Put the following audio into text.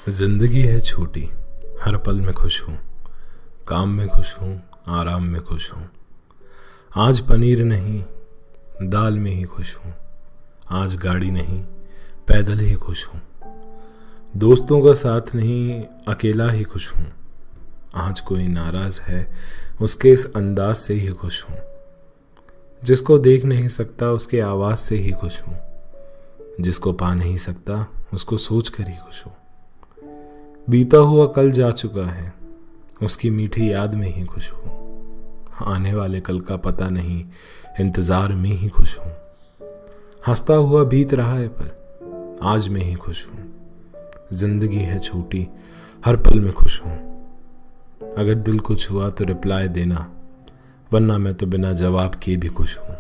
जिंदगी है छोटी, हर पल में खुश हूँ। काम में खुश हूँ, आराम में खुश हूँ। आज पनीर नहीं, दाल में ही खुश हूँ। आज गाड़ी नहीं, पैदल ही खुश हूँ। दोस्तों का साथ नहीं, अकेला ही खुश हूँ। आज कोई नाराज है, उसके इस अंदाज से ही खुश हूँ। जिसको देख नहीं सकता, उसके आवाज से ही खुश हूँ। जिसको पा नहीं सकता, उसको सोच कर ही खुश हूँ। बीता हुआ कल जा चुका है, उसकी मीठी याद में ही खुश हूँ। आने वाले कल का पता नहीं, इंतजार में ही खुश हूँ। हंसता हुआ बीत रहा है पल, आज में ही खुश हूँ। जिंदगी है छोटी, हर पल में खुश हूँ। अगर दिल कुछ हुआ तो रिप्लाई देना, वरना मैं तो बिना जवाब किए भी खुश हूँ।